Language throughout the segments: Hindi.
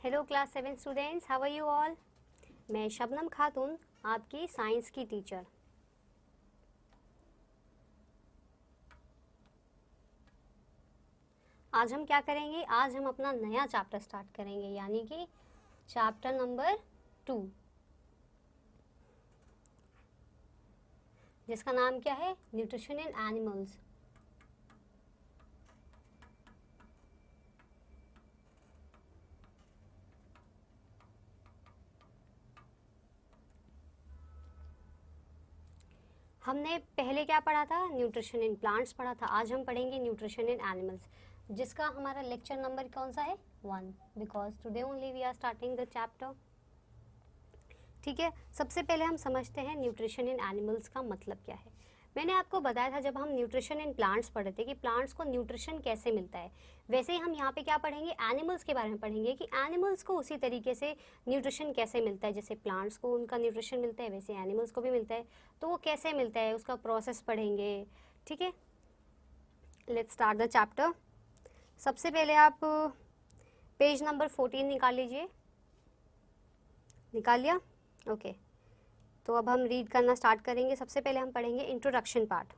Hello class 7 students, how are you all. मैं शबनम खातून, आपकी साइंस की टीचर। आज हम क्या करेंगे? आज हम अपना नया चैप्टर स्टार्ट करेंगे, यानी कि चैप्टर नंबर 2, जिसका नाम क्या है? Nutrition in animals. हमने पहले क्या पढ़ा था? न्यूट्रिशन इन प्लांट्स पढ़ा था। आज हम पढ़ेंगे न्यूट्रिशन इन एनिमल्स, जिसका हमारा लेक्चर नंबर कौन सा है? 1, because today only we are starting the chapter. ठीक है, सबसे पहले हम समझते हैं न्यूट्रिशन इन एनिमल्स का मतलब क्या है। मैंने आपको बताया था जब हम न्यूट्रिशन इन प्लांट्स पढ़े थे कि प्लांट्स को न्यूट्रिशन कैसे मिलता है। वैसे ही हम यहाँ पे क्या पढ़ेंगे? एनिमल्स के बारे में पढ़ेंगे कि एनिमल्स को उसी तरीके से न्यूट्रिशन कैसे मिलता है। जैसे प्लांट्स को उनका न्यूट्रिशन मिलता है, वैसे एनिमल्स को भी मिलता है। तो वो कैसे मिलता है, उसका प्रोसेस पढ़ेंगे। ठीक है, लेट्स स्टार्ट द चैप्टर। सबसे पहले आप पेज नंबर 14 निकाल लीजिए। निकाल लिया? ओके, तो अब हम रीड करना स्टार्ट करेंगे। सबसे पहले हम पढ़ेंगे इंट्रोडक्शन पार्ट।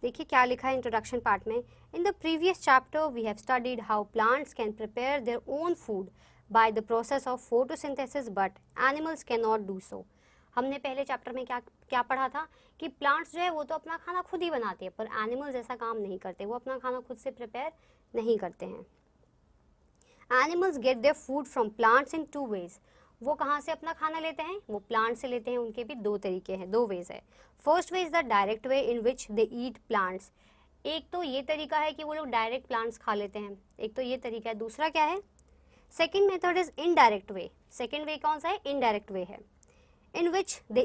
देखिए क्या लिखा है इंट्रोडक्शन पार्ट में। In the previous chapter we have studied how plants can prepare their own food by the process of photosynthesis, but animals can not do so. हमने पहले चैप्टर में क्या क्या पढ़ा था कि प्लांट्स जो है वो तो अपना खाना खुद ही बनाते हैं, पर एनिमल्स ऐसा काम नहीं करते। वो अपना खाना खुद से प्रिपेयर नहीं करते हैं। Animals get their food from plants in 2 ways. वो कहाँ से अपना खाना लेते हैं? वो प्लांट से लेते हैं। उनके भी 2 तरीके हैं, 2 वेज है। First way is the direct way in which they eat plants. एक तो ये तरीका है कि वो लोग डायरेक्ट प्लांट्स खा लेते हैं, एक तो ये तरीका है। दूसरा क्या है? Second method is indirect way. Second way कौन सा है? इनडायरेक्ट वे है। इन विच दे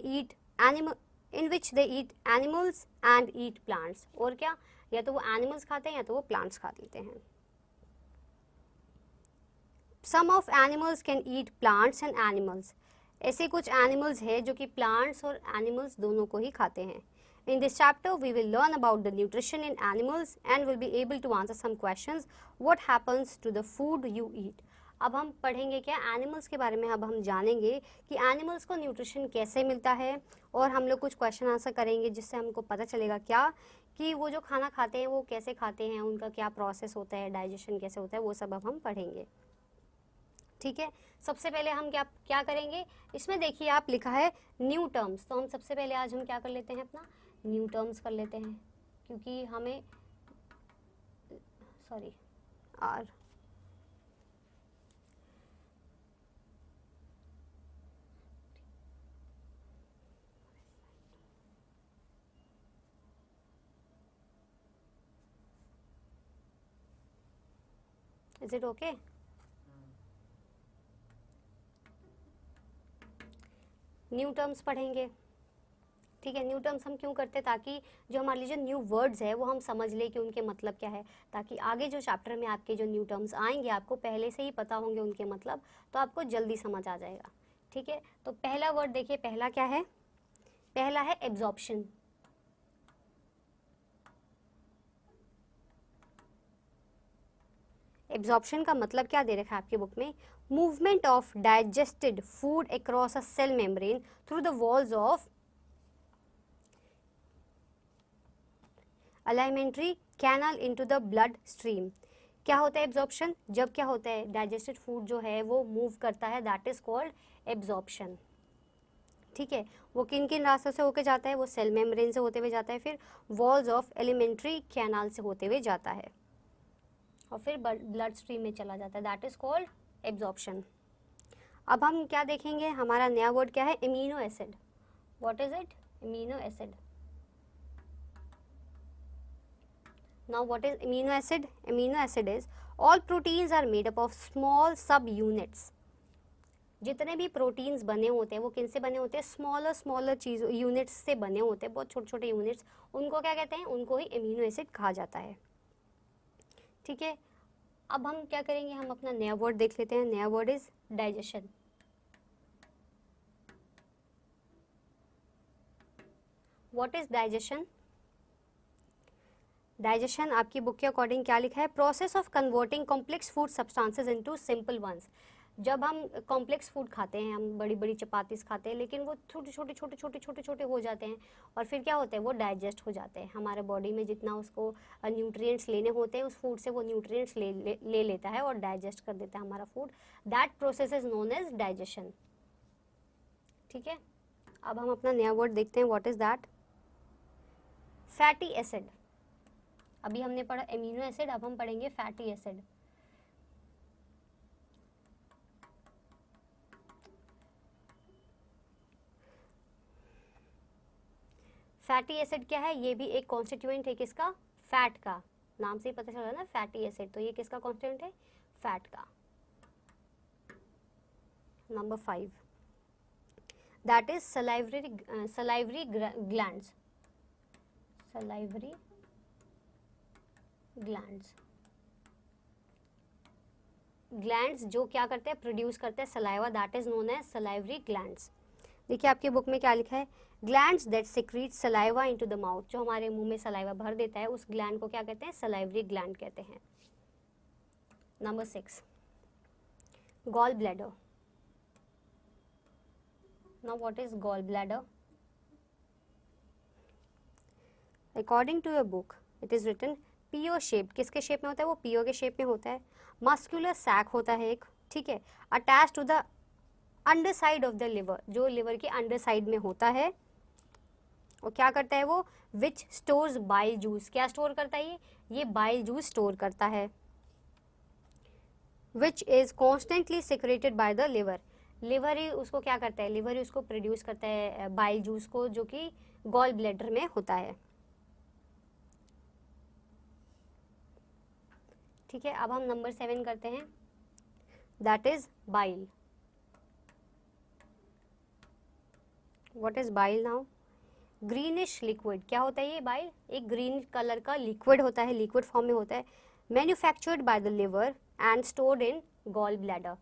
ईट एनिमल्स एंड ईट प्लांट्स। और क्या? या तो वो एनिमल्स खाते हैं या तो वो प्लांट्स खा लेते हैं। Some of animals can eat plants and animals. ऐसे कुछ एनिमल्स हैं जो कि प्लांट्स और एनिमल्स दोनों को ही खाते हैं। In this chapter we will learn about the nutrition in animals and will be able to answer some questions. What happens to the food you eat. अब हम पढ़ेंगे क्या? एनिमल्स के बारे में। अब हम जानेंगे कि एनिमल्स को न्यूट्रिशन कैसे मिलता है, और हम लोग कुछ क्वेश्चन आंसर करेंगे जिससे हमको पता चलेगा क्या कि वो जो खाना खाते हैं वो कैसे खाते हैं, उनका क्या प्रोसेस होता है, डाइजेशन कैसे होता है, वो सब अब हम पढ़ेंगे। ठीक है, सबसे पहले हम क्या क्या करेंगे? इसमें देखिए आप लिखा है न्यू टर्म्स। तो हम सबसे पहले आज हम क्या कर लेते हैं? अपना न्यू टर्म्स कर लेते हैं, क्योंकि हमें sorry are is it okay? New terms पढ़ेंगे। ठीक है, न्यू टर्म्स हम क्यों करते हैं? ताकि जो हमारे लिए जो न्यू वर्ड्स है वो हम समझ लें कि उनके मतलब क्या है, ताकि आगे जो चैप्टर में आपके जो न्यू टर्म्स आएंगे आपको पहले से ही पता होंगे उनके मतलब, तो आपको जल्दी समझ आ जाएगा। ठीक है, तो पहला वर्ड देखिए, पहला क्या है? पहला है एब्जॉर्प्शन। एब्जॉर्प्शन का मतलब क्या दे रखा है आपकी बुक में? Movement of digested food across a cell membrane through the walls of alimentary canal into the blood stream. क्या होता है एब्जॉर्प्शन? जब क्या होता है डाइजेस्टेड फूड जो है वो मूव करता है, दैट इज कॉल्ड एब्जॉर्प्शन। ठीक है, वो किन किन रास्तों से होके जाता है? वो सेल मेम्ब्रेन से होते हुए जाता है, फिर वॉल्स ऑफ एलिमेंट्री कैनाल से होते हुए जाता है, और फिर ब्लड स्ट्रीम में चला जाता है, दैट इज कॉल्ड एब्जॉर्प्शन। अब हम क्या देखेंगे? हमारा नया वर्ड क्या है? Amino acid. What is it? Amino acid. Now what is amino acid? Amino acid is all proteins are made up of small sub units. जितने भी प्रोटीन्स बने होते हैं वो किन से बने होते हैं? स्मॉलर स्मॉलर चीज यूनिट्स से बने होते हैं, बहुत छोटे छोटे यूनिट्स। उनको क्या कहते हैं? उनको ही एमिनो एसिड कहा जाता है। ठीक है, अब हम क्या करेंगे? हम अपना नया वर्ड देख लेते हैं। नया word is digestion. What is digestion? Digestion आपकी बुक के अकॉर्डिंग क्या लिखा है? Process of converting complex food substances into simple ones. जब हम कॉम्प्लेक्स फूड खाते हैं, हम बड़ी बड़ी चपातीस खाते हैं, लेकिन वो छोटे छोटे हो जाते हैं और फिर क्या होता है, वो डाइजेस्ट हो जाते हैं। हमारे बॉडी में जितना उसको न्यूट्रिएंट्स लेने होते हैं उस फूड से वो न्यूट्रिएंट्स ले लेता है और डाइजेस्ट कर देता है हमारा food. That process is known as digestion. ठीक है, अब हम अपना नया वर्ड देखते हैं, what is that? Fatty acid. अभी हमने पढ़ा एमिनो एसिड, अब हम पढ़ेंगे फैटी एसिड। फैटी एसिड क्या है? ये भी एक कॉन्स्टिट्यूएंट है किसका? फैट का। नाम से ही पता चल रहा है ना, फैटी एसिड, तो ये किसका कॉन्स्टिट्यूएंट है? फैट का। Number 5, that is salivary glands. Salivary glands, glands जो क्या करते हैं? प्रोड्यूस करते हैं saliva, that is known as salivary glands. देखिए आपकी बुक में क्या लिखा है? Glands that secrete saliva into the mouth. जो हमारे मुंह में सलाइवा भर देता है उस ग्लैंड को क्या कहते हैं? सलाइवरी ग्लैंड कहते हैं। Number 6, gall bladder. Now what is gall bladder? According to your book it is written pear shape. किसके शेप में होता है? वो पीओ के शेप में होता है। मस्कुलर सैक होता है एक, ठीक है, attach to the under side of the liver, जो लिवर के अंडर साइड में होता है। और क्या करता है वो? Which stores bile juice. क्या स्टोर करता है ये बाइल जूस स्टोर करता है। Which is constantly secreted by the liver. Liver ही उसको क्या करता है? लिवर ही उसको प्रोड्यूस करता है बाइल जूस को, जो कि गॉल ब्लैडर में होता है। ठीक है, अब हम नंबर 7 करते हैं, that is bile. What is bile now? Greenish liquid. क्या होता है ये बाइल? एक ग्रीन कलर का लिक्विड होता है, लिक्विड फॉर्म में होता है। Manufactured by the liver and stored in gall bladder.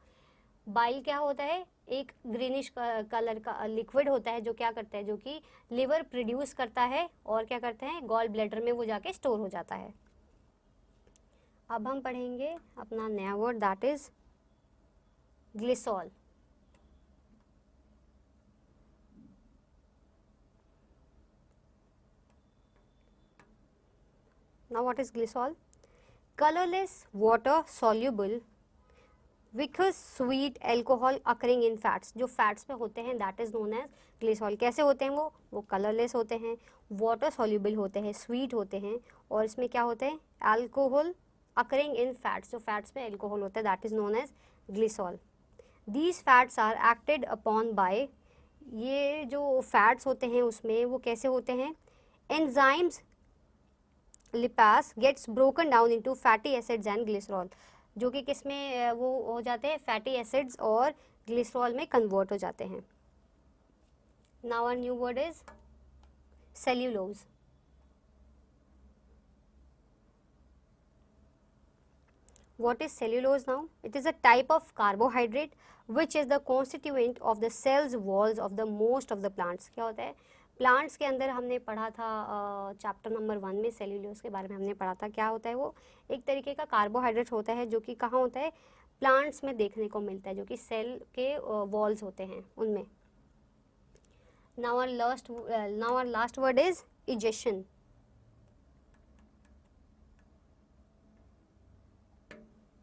Bile क्या होता है? एक ग्रीनिश कलर का लिक्विड होता है जो क्या करता है? जो कि लिवर प्रोड्यूस करता है और क्या करते हैं? गॉल ब्लैडर में वो जाके स्टोर हो जाता है। अब हम पढ़ेंगे अपना नया word, that is glycerol. Now what is glycerol? Colorless water soluble viscous sweet alcohol occurring in fats। जो फैट्स में होते हैं that is known as glycerol. कैसे होते हैं वो कलरलेस होते हैं, वाटर सॉल्यूबल होते हैं, स्वीट होते हैं, और इसमें क्या होते हैं? Alcohol occurring in fats. जो फैट्स में अल्कोहल होता है that is known as glycerol. These fats are acted upon by, ये जो फैट्स होते हैं उसमें वो कैसे होते हैं? Enzymes lipase gets broken down into fatty acids and glycerol. जो कि किस में वो हो जाते हैं? फैटी एसिड्स और ग्लिसरॉल में कन्वर्ट हो जाते हैं। Now our new word is cellulose. What is cellulose now? It is a type of carbohydrate which is the constituent of the cells walls of the most of the plants। क्या होता है? प्लांट्स के अंदर हमने पढ़ा था चैप्टर नंबर 1 में सेल्यूलोज के बारे में हमने पढ़ा था। क्या होता है वो? एक तरीके का कार्बोहाइड्रेट होता है जो कि कहाँ होता है? प्लांट्स में देखने को मिलता है, जो कि सेल के वॉल्स होते हैं उनमें। Now our last word is ingestion.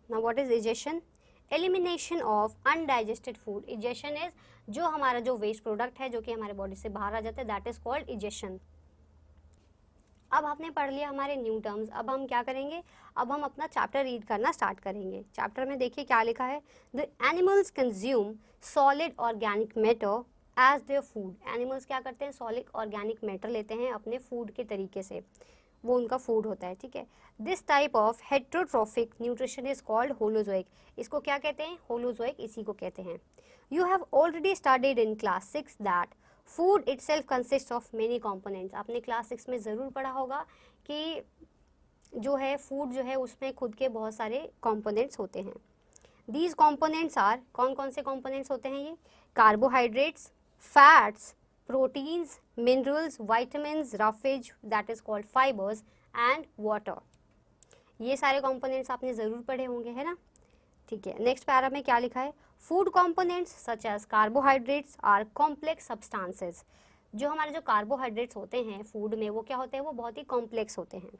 Now what is egestion? Elimination of undigested food। egestion is जो हमारा जो वेस्ट प्रोडक्ट है जो कि हमारे बॉडी से बाहर आ जाता है, दैट इज कॉल्ड egestion। अब आपने पढ़ लिया हमारे न्यू टर्म्स। अब हम क्या करेंगे? अब हम अपना चैप्टर रीड करना स्टार्ट करेंगे। चैप्टर में देखिए क्या लिखा है? The animals consume solid organic matter as their food. Animals क्या करते हैं? सॉलिड ऑर्गेनिक मैटर लेते हैं अपने फूड के तरीके से, वो उनका फूड होता है, ठीक है। This type of heterotrophic nutrition is called holozoic. इसको क्या कहते हैं? होलोजोइक, इसी को कहते हैं। You have already studied in class 6 that food itself consist of many components. आपने क्लास 6 में ज़रूर पढ़ा होगा कि जो है फूड जो है उसमें खुद के बहुत सारे कंपोनेंट्स होते हैं। दीज कंपोनेंट्स आर, कौन कौन से कंपोनेंट्स होते हैं ये? Carbohydrates, fats, proteins, minerals, vitamins, roughage that is called fibers and water. ये सारे कंपोनेंट्स आपने ज़रूर पढ़े होंगे, है ना। ठीक है, नेक्स्ट पैरा में क्या लिखा है, food components such as carbohydrates are complex substances. जो हमारे जो कार्बोहाइड्रेट्स होते हैं फूड में, वो क्या होते हैं, वो बहुत ही कॉम्प्लेक्स होते हैं।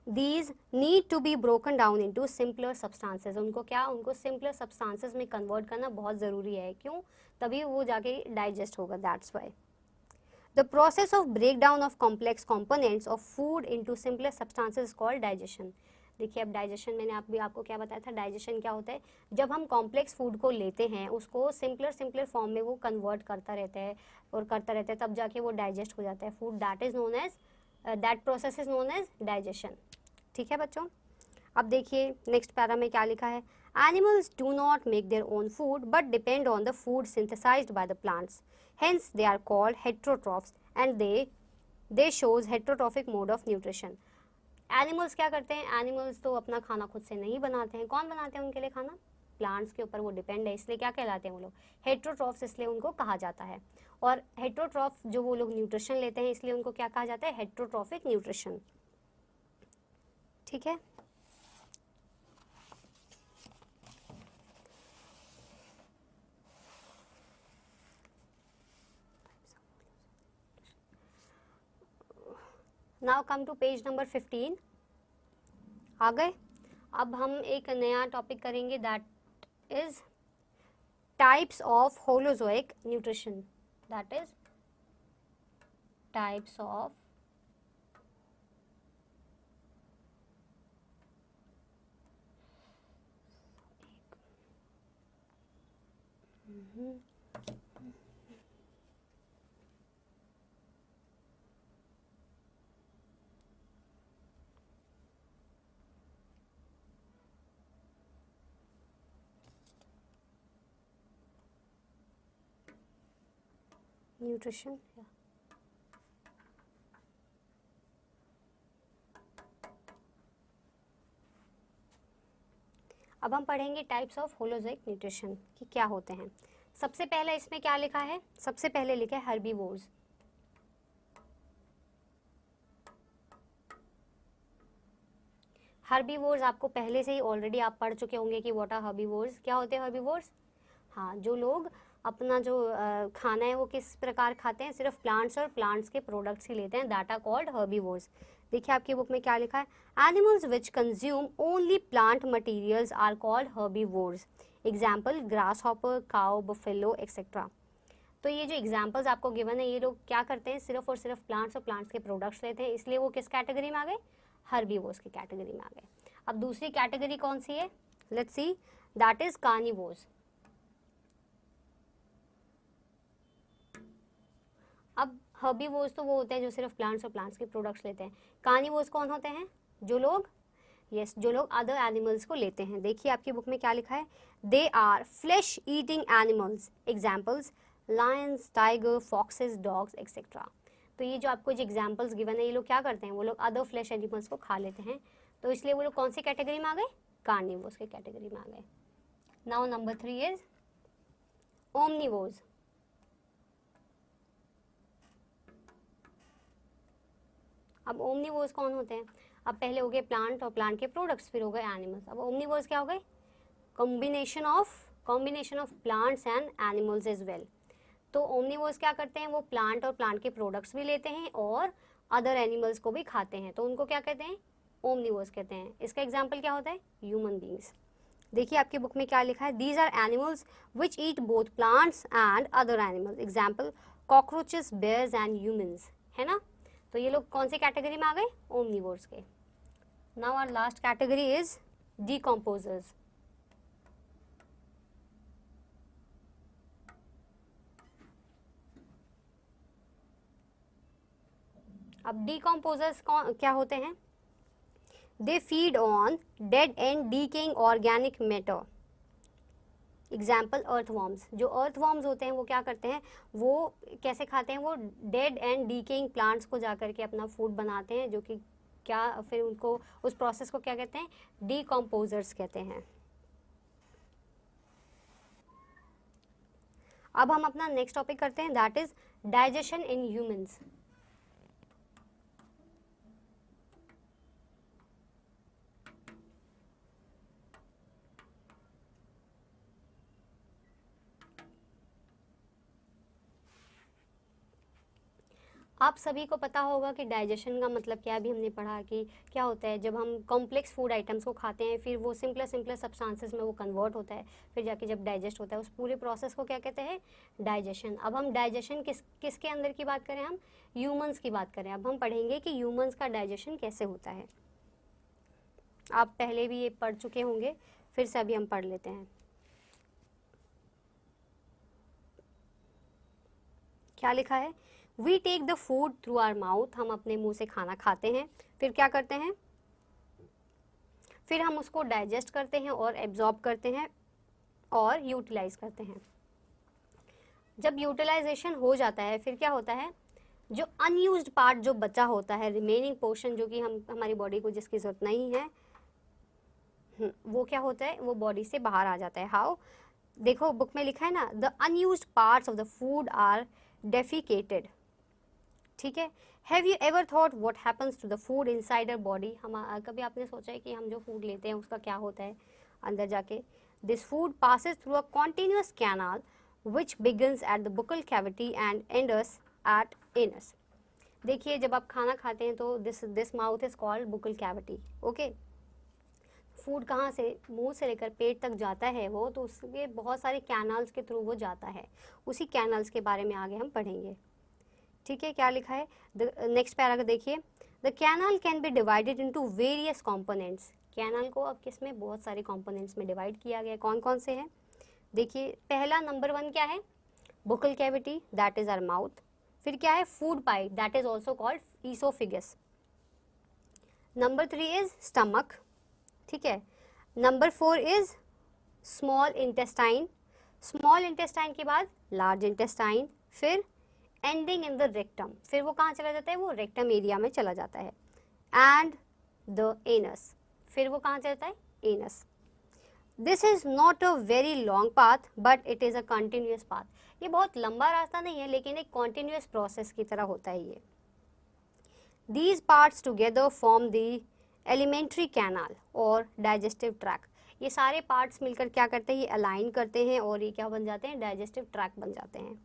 These need to be broken down into simpler substances. उनको क्या, उनको simpler substances में convert करना बहुत ज़रूरी है। क्यों? तभी वो जाके digest होगा, that's why. The process of breakdown of complex components of food into simpler substances is called digestion. देखिए अब डाइजेशन मैंने आपको क्या बताया था, डाइजेशन क्या होता है, जब हम कॉम्प्लेक्स फूड को लेते हैं उसको सिंपलर फॉर्म में वो कन्वर्ट करता रहता है और करता रहता है, तब जाके वो डाइजेस्ट हो जाता है food. That is known as that process is known as digestion. ठीक है बच्चों, अब देखिए नेक्स्ट पैरा में क्या लिखा है, animals do not make their own food but depend on the food synthesized by the plants, hence they are called heterotrophs and they shows heterotrophic mode of nutrition. Animals क्या करते हैं, एनिमल्स तो अपना खाना खुद से नहीं बनाते हैं, कौन बनाते हैं उनके लिए खाना, प्लांट्स के ऊपर वो डिपेंड है, इसलिए क्या कहलाते हैं वो लोग, हेट्रोट्रॉफ्स, इसलिए उनको कहा जाता है। और हेट्रोट्रॉफ जो वो लोग न्यूट्रिशन लेते हैं, इसलिए उनको क्या कहा जाता है, हेट्रोट्रॉफिक न्यूट्रिशन। ठीक है, now come to page number 15। आ गए, अब हम एक नया टॉपिक करेंगे, that is types of holozoic nutrition. That is types of nutrition. अब हम पढ़ेंगे टाइप्स ऑफ होलोजोइक न्यूट्रिशन कि क्या होते हैं। सबसे पहले इसमें क्या लिखा है, सबसे पहले लिखा है हर्बीवोर्स। हर्बीवोर्स आपको पहले से ही ऑलरेडी आप पढ़ चुके होंगे कि व्हाट आर हर्बीवोर्स, क्या होते हैं हर्बीवोर्स। हाँ, जो लोग अपना जो खाना है वो किस प्रकार खाते हैं, सिर्फ प्लांट्स और प्लांट्स के प्रोडक्ट्स ही लेते हैं, दैट आर कॉल्ड हर्बीवोर्स। देखिए आपकी बुक में क्या लिखा है, animals which consume only plant materials are called herbivores. Example grasshopper, cow, buffalo etcetera. तो ये जो एग्जाम्पल्स आपको गिवन है, ये लोग क्या करते हैं, सिर्फ और सिर्फ प्लांट्स और प्लांट्स के प्रोडक्ट्स लेते हैं, इसलिए वो किस कैटेगरी में आ गए, हर्बीवोर्स की कैटेगरी में आ गए। अब दूसरी कैटेगरी कौन सी है, let's see, that is carnivores. अब हर्बीवोर्स तो वो होते हैं जो सिर्फ प्लांट्स और प्लांट्स के प्रोडक्ट्स लेते हैं, कार्निवोर्स कौन होते हैं, जो लोग जो लोग अदर एनिमल्स को लेते हैं। देखिए आपकी बुक में क्या लिखा है, they are flesh eating animals, examples lions, tiger, foxes, dogs etcetera. तो ये जो आपको जो एग्जाम्पल्स गिवन है, ये लोग क्या करते हैं, वो लोग अदर फ्लैश एनिमल्स को खा लेते हैं, तो इसलिए वो लोग कौन सी कैटेगरी में आ गए, कार्निवोर्स के कैटेगरी में आ गए। Now number 3 is omnivores. अब ओमनिवोर्स कौन होते हैं, अब पहले हो गए प्लांट और प्लांट के प्रोडक्ट्स, फिर हो गए एनिमल्स। अब ओमनिवोर्स क्या हो गए, combination of plants and animals is well. तो ओमनिवोर्स क्या करते हैं, वो प्लांट और प्लांट के प्रोडक्ट्स भी लेते हैं और अदर एनिमल्स को भी खाते हैं, तो उनको क्या कहते हैं, ओमनिवोर्स कहते हैं। इसका एग्जाम्पल क्या होता है, ह्यूमन बींग्स। देखिए आपकी बुक में क्या लिखा है, these are animals which eat both plants and other animals, example cockroaches, bears and humans, है ना। तो ये लोग कौन सी कैटेगरी में आ गए, ओमनिवोर्स के। Now our last category is decomposers. अब डिकम्पोजर्स क्या होते हैं, they feed on dead and decaying organic matter, example earthworms. जो अर्थवॉर्म्स होते हैं वो क्या करते हैं, वो कैसे खाते हैं, वो डेड एंड डीकेइंग प्लांट्स को जा करके अपना फूड बनाते हैं, जो कि क्या फिर उनको उस प्रोसेस को क्या कहते हैं, डिकम्पोजर्स कहते हैं। अब हम अपना नेक्स्ट टॉपिक करते हैं, that is digestion in humans. आप सभी को पता होगा कि डाइजेशन का मतलब क्या है, अभी हमने पढ़ा कि क्या होता है जब हम कॉम्प्लेक्स फूड आइटम्स को खाते हैं, फिर वो सिंपलर सब्सटेंसेस में वो कन्वर्ट होता है, फिर जाके जब डाइजेस्ट होता है, उस पूरे प्रोसेस को क्या कहते हैं, डाइजेशन। अब हम डाइजेशन किसके अंदर की बात करें, हम ह्यूमंस की बात करें। अब हम पढ़ेंगे कि ह्यूमंस का डाइजेशन कैसे होता है। आप पहले भी ये पढ़ चुके होंगे, फिर से अभी हम पढ़ लेते हैं। क्या लिखा है, we take the food through our mouth, हम अपने मुंह से खाना खाते हैं, फिर क्या करते हैं, फिर हम उसको डाइजेस्ट करते हैं और एब्जॉर्ब करते हैं और यूटिलाइज करते हैं। जब यूटिलाइजेशन हो जाता है, फिर क्या होता है, जो अनयूज्ड पार्ट जो बचा होता है, रिमेनिंग पोर्शन जो कि हमारी बॉडी को जिसकी जरूरत नहीं है, वो क्या होता है, वो बॉडी से बाहर आ जाता है। हाउ, देखो बुक में लिखा है ना, the unused parts of the food are defecated. ठीक है, have you ever thought what happens to the food inside our body, हम कभी आपने सोचा है कि हम जो फूड लेते हैं उसका क्या होता है अंदर जाके। This food passes through a continuous canal which begins at the buccal cavity and ends at anus। देखिए जब आप खाना खाते हैं तो this mouth is called buccal cavity. Okay, food कहाँ से, मुंह से लेकर पेट तक जाता है वो, तो उसके बहुत सारे कैनाल्स के थ्रू वो जाता है। उसी कैनाल्स के बारे में आगे हम पढ़ेंगे। ठीक है, क्या लिखा है, नेक्स्ट पैराग्राफ देखिए, the canal can be divided into various components. Canal को अब किसमें, बहुत सारे कंपोनेंट्स में डिवाइड किया गया। कौन कौन से हैं, देखिए पहला नंबर 1 क्या है, buccal cavity, that is our mouth. फिर क्या है, food pipe, that is also called oesophagus. Number 3 is stomach. ठीक है, number 4 is small intestine. Small intestine के बाद लार्ज इंटेस्टाइन, फिर एंडिंग इन द रेक्टम, फिर वो कहाँ चला जाता है, वो रेक्टम एरिया में चला जाता है। एंड द एनस, फिर वो कहाँ चला जाता है, anus. This is not a very long path but it is a continuous path. ये बहुत लंबा रास्ता नहीं है, लेकिन एक कॉन्टिन्यूस प्रोसेस की तरह होता है ये। These parts together form the alimentary canal और डाइजेस्टिव ट्रैक। ये सारे पार्ट्स मिलकर क्या करते हैं, ये अलाइन करते हैं और ये क्या बन जाते हैं, डाइजेस्टिव ट्रैक बन जाते हैं।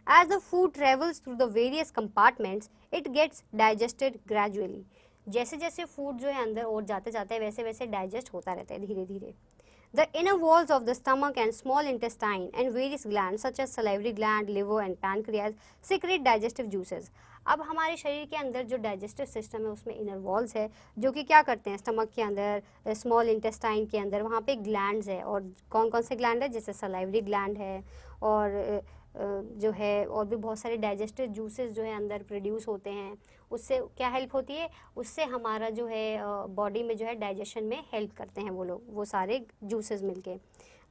As the food travels through the various compartments, it gets digested gradually। जैसे जैसे फूड जो है अंदर और जाते जाते हैं, वैसे वैसे डाइजेस्ट होता रहता है धीरे धीरे। The inner walls of the stomach and small intestine and various glands such as salivary gland, liver and pancreas secrete digestive juices। अब हमारे शरीर के अंदर जो डाइजेस्टिव सिस्टम है उसमें इनर वॉल्स है जो कि क्या करते हैं, स्टमक के अंदर, स्मॉल इंटेस्टाइन के अंदर, वहाँ पे ग्लैंड्स है। और कौन कौन से ग्लैंड है, जैसे सलाइवरी ग्लैंड है और जो है और भी बहुत सारे डाइजेस्टिव जूसेस जो है अंदर प्रोड्यूस होते हैं। उससे क्या हेल्प होती है, उससे हमारा जो है बॉडी में जो है डाइजेशन में हेल्प करते हैं वो लोग, वो सारे जूसेस मिलके।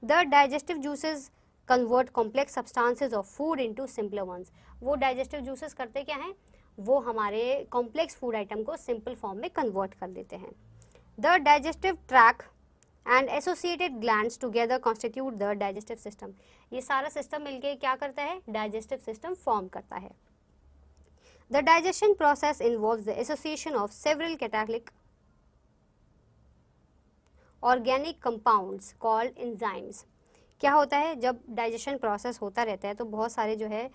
The digestive juices convert complex substances of food into simpler ones. वो डाइजेस्टिव जूसेस करते क्या हैं, वो हमारे कॉम्प्लेक्स फूड आइटम को सिंपल फॉर्म में कन्वर्ट कर देते हैं। The digestive tract and associated glands together constitute the digestive system. ये सारा सिस्टम मिलके क्या करता है, डाइजेस्टिव सिस्टम फॉर्म करता है। The digestion process involves the association of several catalytic organic compounds called enzymes. क्या होता है, जब डाइजेशन प्रोसेस होता रहता है तो बहुत सारे जो है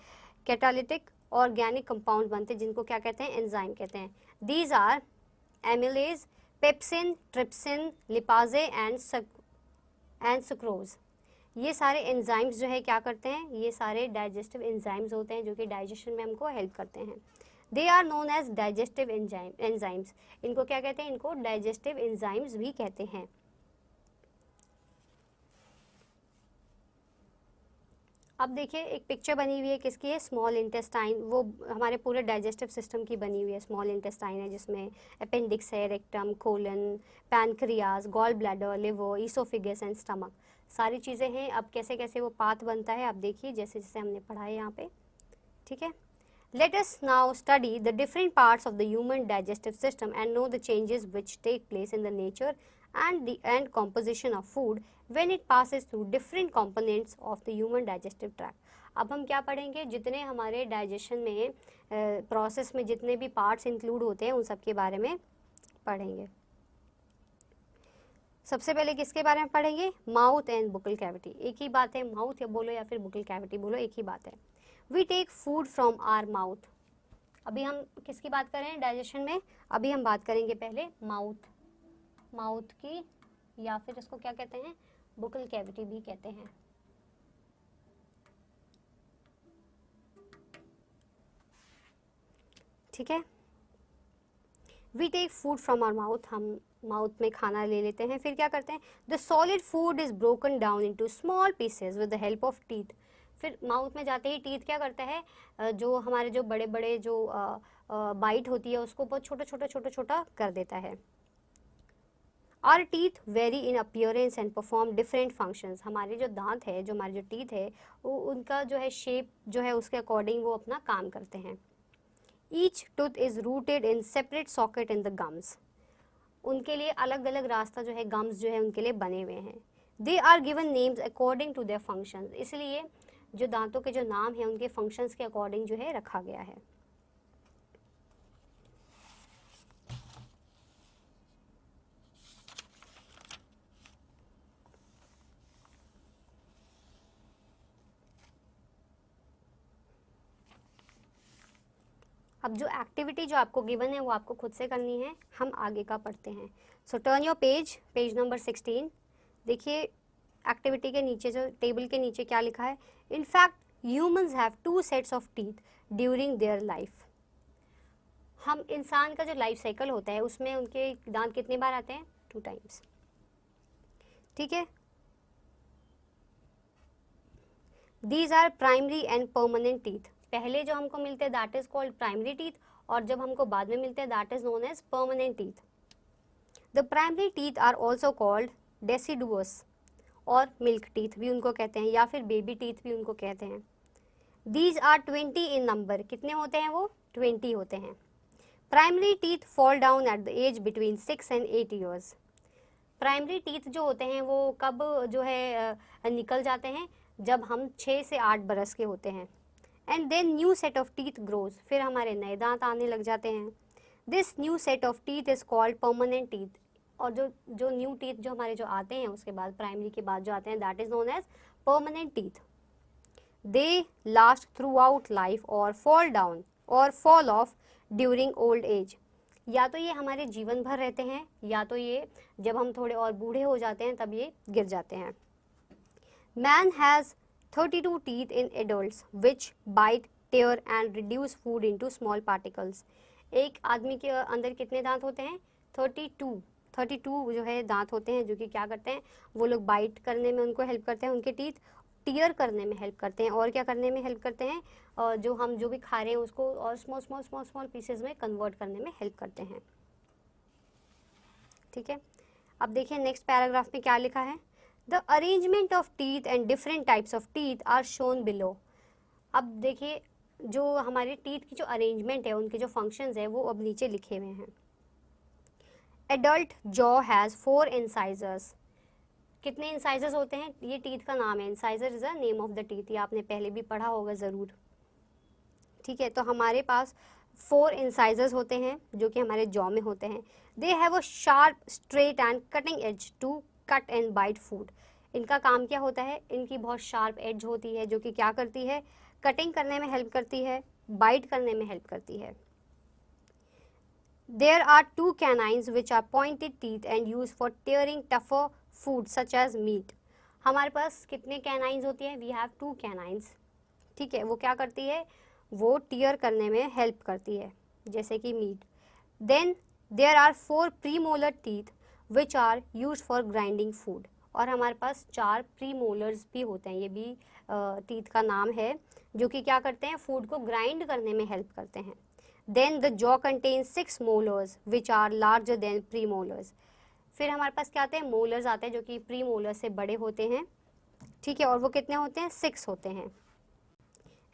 कैटालिटिक ऑर्गेनिक कंपाउंड बनते हैं जिनको क्या कहते हैं, एंजाइम कहते हैं। These are amylase, pepsin, trypsin, lipase and sucrose. ये सारे एंजाइम्स जो है क्या करते हैं, ये सारे डाइजेस्टिव एंजाइम्स होते हैं जो कि डाइजेशन में हमको हेल्प करते हैं। They are known as digestive enzymes. इनको क्या कहते हैं, इनको डाइजेस्टिव एंजाइम्स भी कहते हैं। अब देखिए एक पिक्चर बनी हुई है, किसकी है, स्मॉल इंटेस्टाइन। वो हमारे पूरे डाइजेस्टिव सिस्टम की बनी हुई है। स्मॉल इंटेस्टाइन है जिसमें अपेंडिक्स है, rectum, colon, pancreas, gall bladder, liver, oesophagus and stomach, सारी चीज़ें हैं। अब कैसे कैसे वो पाथ बनता है आप देखिए, जैसे जैसे हमने पढ़ा है यहाँ पे। ठीक है, let us now study the different parts of the human digestive system and know the changes which take place in the nature and composition of food when it passes through different components of the human digestive tract। अब हम क्या पढ़ेंगे, जितने हमारे डाइजेशन में प्रोसेस में जितने भी पार्ट्स इंक्लूड होते हैं उन सब के बारे में पढ़ेंगे। सबसे पहले किसके बारे में पढ़ेंगे, माउथ एंड बुकल कैविटी। एक ही बात है, माउथ या बोलो या फिर बुकल कैविटी बोलो, एक ही बात है। We take food from our mouth. अभी हम किसकी बात कर रहे हैं डाइजेशन में? अभी हम बात करेंगे पहले माउथ की, या फिर इसको क्या कहते हैं, बुकल कैविटी भी कहते हैं। ठीक है, we take food from our mouth, हम माउथ में खाना ले लेते हैं, फिर क्या करते हैं, the solid food is broken down into small pieces with the help of teeth. फिर माउथ में जाते ही टीथ क्या करता है, जो हमारे जो बड़े बड़े जो बाइट होती है उसको बहुत छोटा कर देता है। Are teeth very in appearance and perform different functions. हमारे जो दांत है, जो हमारे जो टीथ है, वो उनका जो है शेप जो है उसके अकॉर्डिंग वो अपना काम करते हैं। Each tooth is rooted in separate socket in the gums. उनके लिए अलग अलग रास्ता जो है गम्स जो है उनके लिए बने हुए हैं। They are given names according to their functions. इसलिए जो दांतों के जो नाम है उनके फंक्शंस के अकॉर्डिंग जो है रखा गया है। अब जो एक्टिविटी जो आपको गिवन है वो आपको खुद से करनी है, हम आगे का पढ़ते हैं। सो टर्न योर पेज नंबर 16। देखिए एक्टिविटी के नीचे जो टेबल के नीचे क्या लिखा है, in fact humans have 2 sets of teeth during their life. हम इंसान का जो लाइफ साइकिल होता है उसमें उनके दांत कितनी बार आते हैं, 2 टाइम्स। ठीक है, these are primary and permanent teeth. पहले जो हमको मिलते हैं that is called primary teeth, और जब हमको बाद में मिलते हैं that is known as permanent teeth. The primary teeth are also called deciduous, और मिल्क टीथ भी उनको कहते हैं, या फिर बेबी टीथ भी उनको कहते हैं। These are 20 in number. कितने होते हैं वो, 20 होते हैं। Primary teeth fall down at the age between 6 and 8 years। Primary teeth जो होते हैं वो कब जो है निकल जाते हैं, जब हम 6 से 8 बरस के होते हैं। And then new set of teeth grows, फिर हमारे नए दांत आने लग जाते हैं। This new set of teeth is called permanent teeth. और जो न्यू टीथ जो हमारे जो आते हैं उसके बाद, प्राइमरी के बाद जो आते हैं, that is known as permanent teeth. They last throughout life और फॉल डाउन और fall off during old age. या तो ये हमारे जीवन भर रहते हैं, या तो ये जब हम थोड़े और बूढ़े हो जाते हैं तब ये गिर जाते हैं। Man has 32 teeth in adults which bite, tear and reduce food into small particles। एक आदमी के अंदर कितने दांत होते हैं, 32 जो है दांत होते हैं, जो कि क्या करते हैं, वो लोग बाइट करने में उनको हेल्प करते हैं, उनके टीथ टीयर करने में हेल्प करते हैं, और क्या करने में हेल्प करते हैं, और जो हम जो भी खा रहे हैं उसको और स्मॉल पीसेस में कन्वर्ट करने में हेल्प करते हैं। ठीक है, अब देखिए नेक्स्ट पैराग्राफ में क्या लिखा है, the arrangement of teeth and different types of teeth are shown below. अब देखिए जो हमारे टीथ की जो अरेंजमेंट है, उनके जो फंक्शंस है वो अब नीचे लिखे हुए हैं। Adult jaw has 4 incisors. कितने इंसाइजर्स होते हैं, ये टीथ का नाम है, incisor is the name of the teeth, ये आपने पहले भी पढ़ा होगा ज़रूर। ठीक है, तो हमारे पास 4 इंसाइजर्स होते हैं जो कि हमारे जॉ में होते हैं। They have a sharp straight and cutting edge to cut and bite food. इनका काम क्या होता है, इनकी बहुत शार्प एज होती है जो कि क्या करती है, कटिंग करने में हेल्प करती है, बाइट करने में हेल्प करती है। There are 2 canines which are pointed teeth and use for tearing tougher food such as meat. हमारे पास कितने कैनाइन्स होती है, वी हैव 2 कैनाइन्स। ठीक है, वो क्या करती है, वो टीयर करने में हेल्प करती है, जैसे कि meat. Then there are 4 premolar teeth which are use for grinding food. और हमारे पास 4 प्रीमोलर्स भी होते हैं, ये भी टीथ का नाम है, जो कि क्या करते हैं, फूड को ग्राइंड करने में हेल्प करते हैं। Then the jaw contains 6 molars which are larger than premolars. फिर हमारे पास क्या आते हैं, मोलर्स आते हैं जो कि प्रीमोलर से बड़े होते हैं। ठीक है, और वो कितने होते हैं, 6 होते हैं।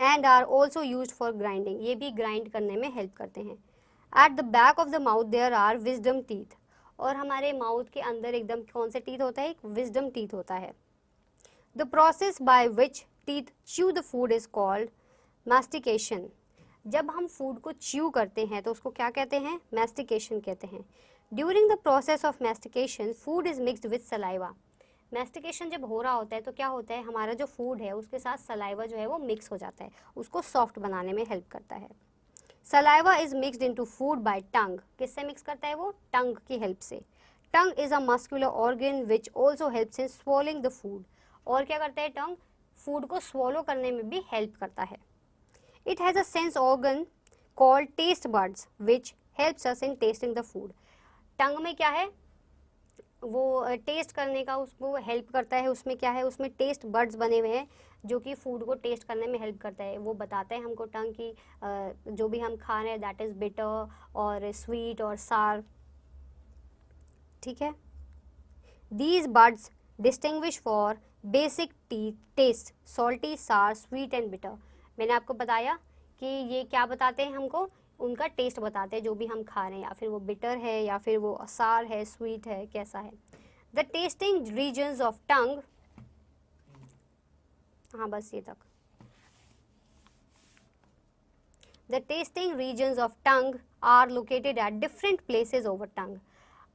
And are also use for grinding, ये भी ग्राइंड करने में हेल्प करते हैं। At the back of the mouth there are wisdom teeth. और हमारे माउथ के अंदर एकदम कौन से टीथ होता है, एक विजडम टीथ होता है। The process by which teeth chew the food is called mastication. जब हम फूड को च्यू करते हैं तो उसको क्या कहते हैं, मैस्टिकेशन कहते हैं। During the process of mastication food is mixed with saliva. Mastication जब हो रहा होता है तो क्या होता है, हमारा जो फूड है उसके साथ सलाइवा जो है वो मिक्स हो जाता है, उसको सॉफ्ट बनाने में हेल्प करता है। Saliva is mixed into food by tongue, किससे मिक्स करता है वो? टंग की हेल्प से। Tongue is a muscular organ which also helps in swallowing the food, और क्या करता है टंग? फूड को swallow करने में भी हेल्प करता है। It has a sense organ called taste buds which helps us in tasting the food. Tongue में क्या है? वो टेस्ट करने का उसको हेल्प करता है। उसमें क्या है? उसमें टेस्ट बर्ड्स बने हुए हैं जो कि फूड को टेस्ट करने में हेल्प करता है। वो बताता है हमको टंग की जो भी हम खा रहे हैं दैट इज़ बिटर और स्वीट और सार, ठीक है। These buds distinguish four basic taste salty, sour, sweet and bitter. मैंने आपको बताया कि ये क्या बताते हैं हमको? उनका टेस्ट बताते हैं जो भी हम खा रहे हैं, या फिर वो बिटर है या फिर वो सार है, स्वीट है, कैसा है। The tasting regions of tongue, हाँ बस ये तक। The tasting regions of tongue are located at different places over tongue.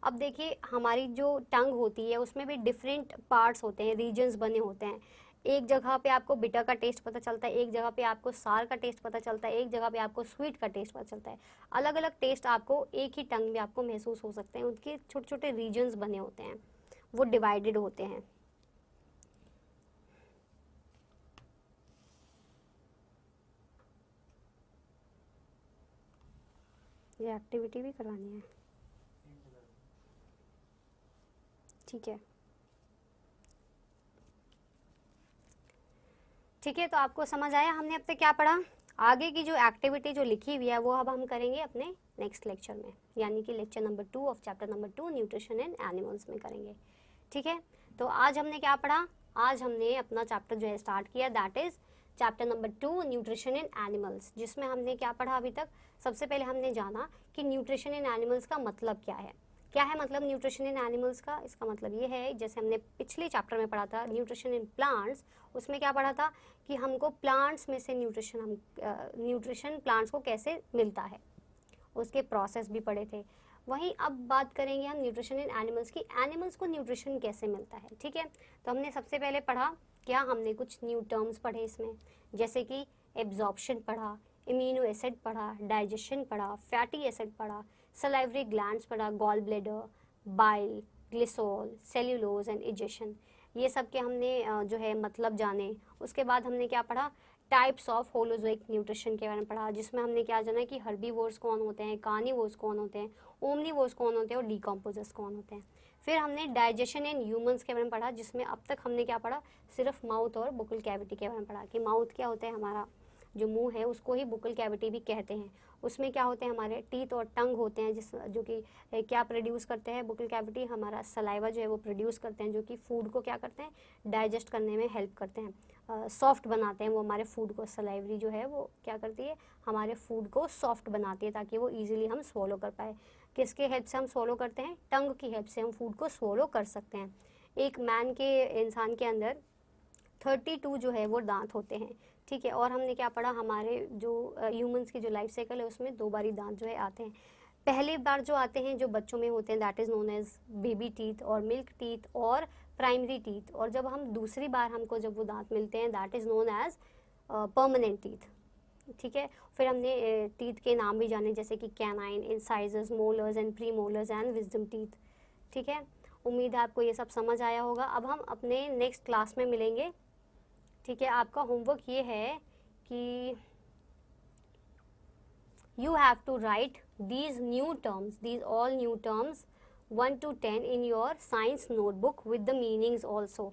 अब देखिए हमारी जो टंग होती है उसमें भी डिफरेंट पार्ट्स होते हैं, रीजन्स बने होते हैं। एक जगह पे आपको बिटर का टेस्ट पता चलता है, एक जगह पे आपको सार का टेस्ट पता चलता है, एक जगह पे आपको स्वीट का टेस्ट पता चलता है। अलग अलग टेस्ट आपको एक ही टंग में आपको महसूस हो सकते हैं। उनके छोटे छोटे रीजन्स बने होते हैं, वो डिवाइडेड होते हैं। ये एक्टिविटी भी करवानी है, ठीक है। ठीक है, तो आपको समझ आया हमने अब तक क्या पढ़ा? आगे की जो एक्टिविटी जो लिखी हुई है वो अब हम करेंगे अपने नेक्स्ट लेक्चर में, यानी कि lecture number 2 of chapter number 2 nutrition in animals में करेंगे, ठीक है। तो आज हमने क्या पढ़ा? आज हमने अपना चैप्टर जो है स्टार्ट किया, that is chapter number 2 nutrition in animals, जिसमें हमने क्या पढ़ा अभी तक? सबसे पहले हमने जाना कि न्यूट्रिशन इन एनिमल्स का मतलब क्या है। क्या है मतलब न्यूट्रिशन इन एनिमल्स का? इसका मतलब ये है, जैसे हमने पिछले चैप्टर में पढ़ा था न्यूट्रिशन इन प्लांट्स, उसमें क्या पढ़ा था कि हमको प्लांट्स में से न्यूट्रिशन प्लांट्स को कैसे मिलता है, उसके प्रोसेस भी पढ़े थे। वहीं अब बात करेंगे हम न्यूट्रिशन इन एनिमल्स की, एनिमल्स को न्यूट्रिशन कैसे मिलता है, ठीक है। तो हमने सबसे पहले पढ़ा क्या? हमने कुछ न्यू टर्म्स पढ़े इसमें, जैसे कि एब्जॉर्प्शन पढ़ा, इम्यूनो एसिड पढ़ा, डाइजेशन पढ़ा, फैटी एसिड पढ़ा, सलाइवरी ग्लैंड्स पढ़ा, gall bladder, bile, glycerol, cellulose and egestion, ये सब के हमने जो है मतलब जाने। उसके बाद हमने क्या पढ़ा? टाइप्स ऑफ होलोजोइक न्यूट्रिशन के बारे में पढ़ा, जिसमें हमने क्या जाना कि हर्बीवोर्स कौन होते हैं, कार्निवोर्स कौन होते हैं, ओमनीवोर्स कौन होते हैं और डीकम्पोजर्स कौन होते हैं। फिर हमने डाइजेशन इन ह्यूमंस के बारे में पढ़ा, जिसमें अब तक हमने क्या पढ़ा? सिर्फ माउथ और बुकल कैविटी के बारे में पढ़ा कि माउथ क्या होता है, हमारा जो मुंह है उसको ही बुकल कैविटी भी कहते हैं। उसमें क्या होते हैं? हमारे टीथ और टंग होते हैं, जिस जो कि क्या प्रोड्यूस करते हैं? बुकल कैविटी हमारा सलाइवा जो है वो प्रोड्यूस करते हैं, जो कि फूड को क्या करते हैं? डाइजेस्ट करने में हेल्प करते हैं, सॉफ्ट बनाते हैं वो हमारे फूड को। सलाइवरी जो है वो क्या करती है? हमारे फूड को सॉफ्ट बनाती है ताकि वो ईजिली हम स्वॉलो कर पाए। किसके हेल्प से हम स्वॉलो करते हैं? टंग की हेल्प से हम फूड को स्वॉलो कर सकते हैं। एक मैन के, इंसान के अंदर 32 जो है वो दांत होते हैं, ठीक है। और हमने क्या पढ़ा? हमारे जो ह्यूमंस की जो लाइफ साइकिल है उसमें 2 बारी दांत जो है आते हैं। पहली बार जो आते हैं जो बच्चों में होते हैं that is known as baby teeth और मिल्क टीथ और प्राइमरी टीथ, और जब हम दूसरी बार हमको जब वो दांत मिलते हैं that is known as permanent teeth, ठीक है। फिर हमने टीथ के नाम भी जाने, जैसे कि canine, incisors, molars and pre molars and wisdom teeth, ठीक है। उम्मीद है आपको ये सब समझ आया होगा। अब हम अपने नेक्स्ट क्लास में मिलेंगे, ठीक है। आपका होमवर्क ये है कि you have to write these all new terms 1 to 10 in your science notebook with the meanings also,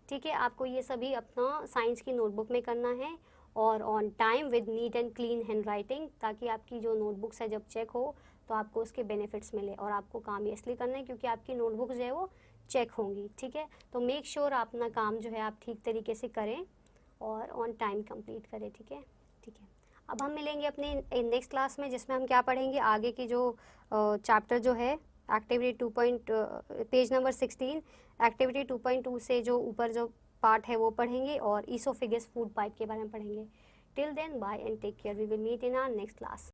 ठीक है। आपको ये सभी अपना साइंस की नोटबुक में करना है और on time with neat and clean hand writing, ताकि आपकी जो नोटबुक्स है जब चेक हो तो आपको उसके बेनिफिट्स मिले। और आपको काम इसलिए करना है क्योंकि आपकी नोटबुक जो है वो चेक होंगी, ठीक है। तो मेक श्योर अपना काम जो है आप ठीक तरीके से करें और ऑन टाइम कंप्लीट करें, ठीक है, ठीक है। अब हम मिलेंगे अपने नेक्स्ट क्लास में, जिसमें हम क्या पढ़ेंगे? आगे की जो चैप्टर जो है एक्टिविटी 2. पेज नंबर 16, एक्टिविटी 2.2 से जो ऊपर जो पार्ट है वो पढ़ेंगे और ईसोफिगस फूड पाइप के बारे में पढ़ेंगे। Till then bye and take care, we will meet in our next class.